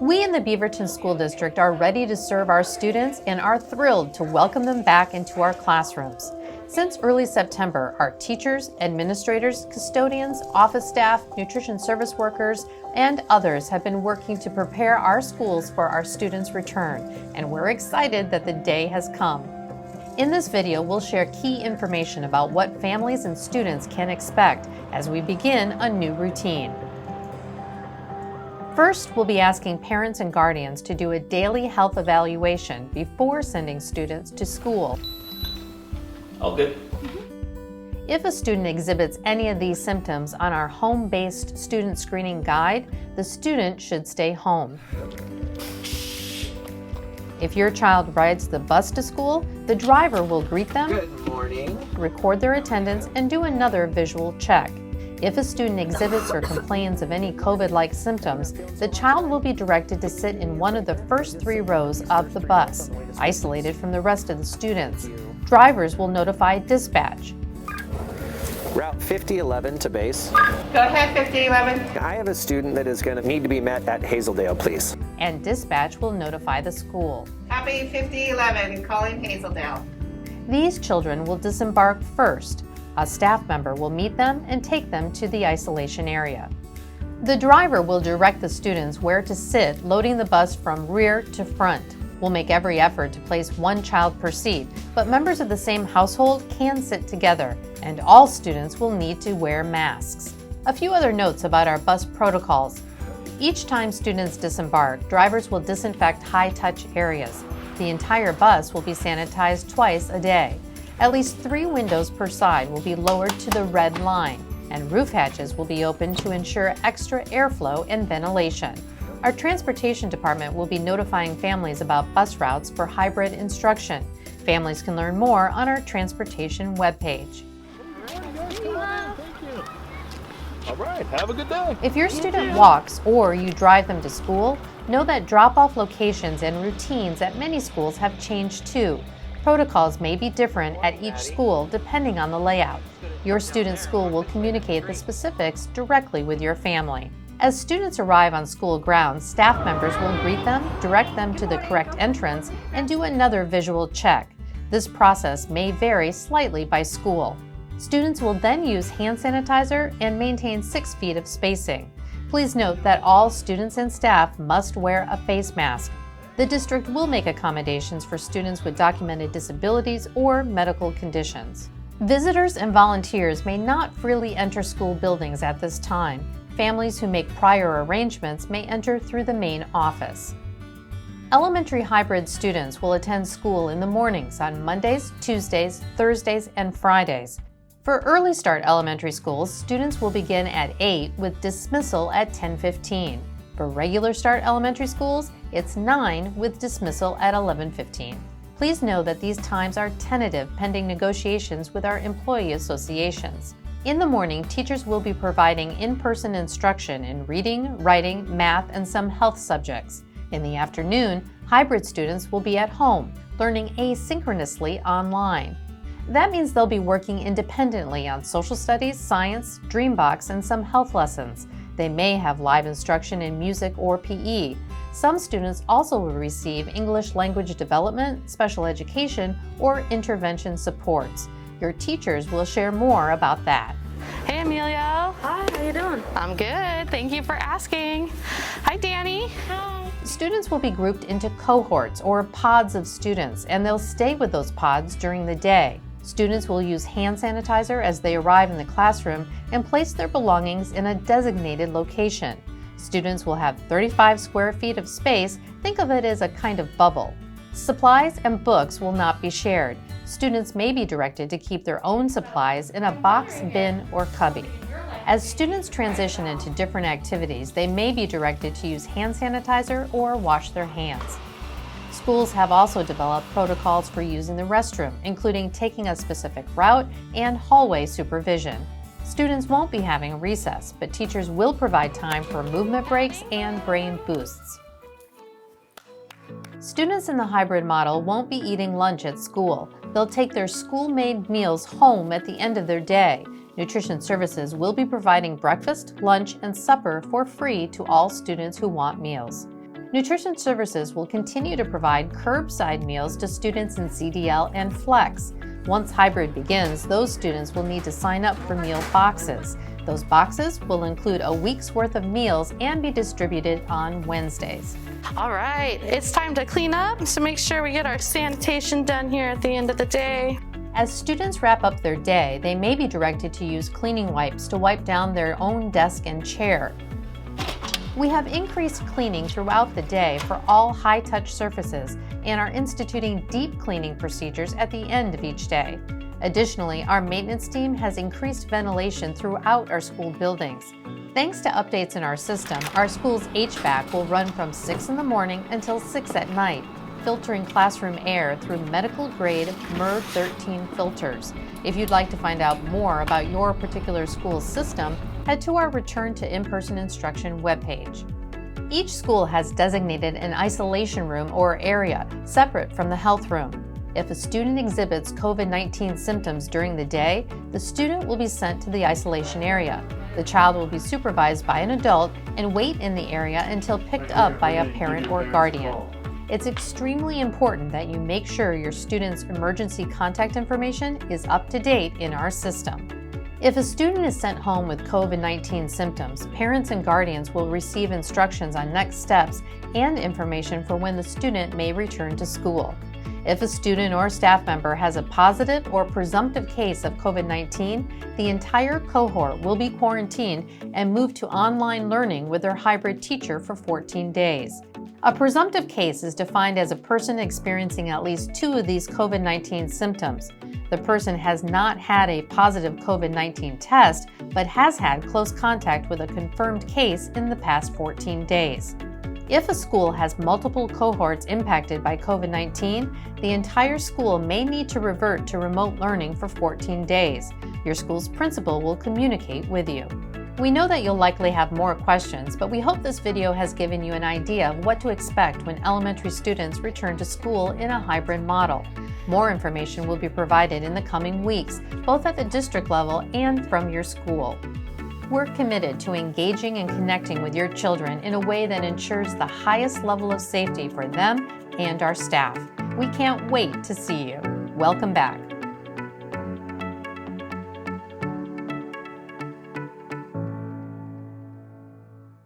We in the Beaverton School District are ready to serve our students and are thrilled to welcome them back into our classrooms. Since early September, our teachers, administrators, custodians, office staff, nutrition service workers, and others have been working to prepare our schools for our students' return, and we're excited that the day has come. In this video, we'll share key information about what families and students can expect as we begin a new routine. First, we'll be asking parents and guardians to do a daily health evaluation before sending students to school. All good? If a student exhibits any of these symptoms on our home-based student screening guide, the student should stay home. If your child rides the bus to school, the driver will greet them, Good morning, record their attendance, and do another visual check. If a student exhibits or complains of any COVID-like symptoms, the child will be directed to sit in one of the first 3 rows of the bus, isolated from the rest of the students. Drivers will notify dispatch. Route 5011 to base. Go ahead, 5011. I have a student that is going to need to be met at Hazeldale, please. And dispatch will notify the school. Copy 5011, calling Hazeldale. These children will disembark first. A staff member will meet them and take them to the isolation area. The driver will direct the students where to sit, loading the bus from rear to front. We'll make every effort to place one child per seat, but members of the same household can sit together, and all students will need to wear masks. A few other notes about our bus protocols. Each time students disembark, drivers will disinfect high-touch areas. The entire bus will be sanitized twice a day. At least 3 windows per side will be lowered to the red line, and roof hatches will be opened to ensure extra airflow and ventilation. Our transportation department will be notifying families about bus routes for hybrid instruction. Families can learn more on our transportation webpage. All right, have a good day. If your student walks or you drive them to school, know that drop-off locations and routines at many schools have changed too. Protocols may be different at each school depending on the layout. Your student's school will communicate the specifics directly with your family. As students arrive on school grounds, staff members will greet them, direct them to the correct entrance, and do another visual check. This process may vary slightly by school. Students will then use hand sanitizer and maintain 6 feet of spacing. Please note that all students and staff must wear a face mask. The district will make accommodations for students with documented disabilities or medical conditions. Visitors and volunteers may not freely enter school buildings at this time. Families who make prior arrangements may enter through the main office. Elementary hybrid students will attend school in the mornings on Mondays, Tuesdays, Thursdays, and Fridays. For early start elementary schools, students will begin at 8 with dismissal at 10:15. For regular start elementary schools, it's 9 with dismissal at 11:15. Please know that these times are tentative pending negotiations with our employee associations. In the morning, teachers will be providing in-person instruction in reading, writing, math, and some health subjects. In the afternoon, hybrid students will be at home, learning asynchronously online. That means they'll be working independently on social studies, science, Dreambox, and some health lessons. They may have live instruction in music or PE. Some students also will receive English language development, special education, or intervention supports. Your teachers will share more about that. Hey, Amelia. Hi, how you doing? I'm good. Thank you for asking. Hi, Danny. Hi. Students will be grouped into cohorts or pods of students, and they'll stay with those pods during the day. Students will use hand sanitizer as they arrive in the classroom and place their belongings in a designated location. Students will have 35 square feet of space. Think of it as a kind of bubble. Supplies and books will not be shared. Students may be directed to keep their own supplies in a box, bin, or cubby. As students transition into different activities, they may be directed to use hand sanitizer or wash their hands. Schools have also developed protocols for using the restroom, including taking a specific route and hallway supervision. Students won't be having recess, but teachers will provide time for movement breaks and brain boosts. Students in the hybrid model won't be eating lunch at school. They'll take their school-made meals home at the end of their day. Nutrition Services will be providing breakfast, lunch, and supper for free to all students who want meals. Nutrition Services will continue to provide curbside meals to students in CDL and Flex. Once hybrid begins, those students will need to sign up for meal boxes. Those boxes will include a week's worth of meals and be distributed on Wednesdays. All right, it's time to clean up, so make sure we get our sanitation done here at the end of the day. As students wrap up their day, they may be directed to use cleaning wipes to wipe down their own desk and chair. We have increased cleaning throughout the day for all high-touch surfaces and are instituting deep cleaning procedures at the end of each day. Additionally, our maintenance team has increased ventilation throughout our school buildings. Thanks to updates in our system, our school's HVAC will run from 6 in the morning until 6 at night, filtering classroom air through medical-grade MER 13 filters. If you'd like to find out more about your particular school's system, head to our Return to In-Person Instruction webpage. Each school has designated an isolation room or area separate from the health room. If a student exhibits COVID-19 symptoms during the day, the student will be sent to the isolation area. The child will be supervised by an adult and wait in the area until picked up by a parent or guardian. It's extremely important that you make sure your student's emergency contact information is up to date in our system. If a student is sent home with COVID-19 symptoms, parents and guardians will receive instructions on next steps and information for when the student may return to school. If a student or staff member has a positive or presumptive case of COVID-19, the entire cohort will be quarantined and moved to online learning with their hybrid teacher for 14 days. A presumptive case is defined as a person experiencing at least 2 of these COVID-19 symptoms. The person has not had a positive COVID-19 test, but has had close contact with a confirmed case in the past 14 days. If a school has multiple cohorts impacted by COVID-19, the entire school may need to revert to remote learning for 14 days. Your school's principal will communicate with you. We know that you'll likely have more questions, but we hope this video has given you an idea of what to expect when elementary students return to school in a hybrid model. More information will be provided in the coming weeks, both at the district level and from your school. We're committed to engaging and connecting with your children in a way that ensures the highest level of safety for them and our staff. We can't wait to see you. Welcome back.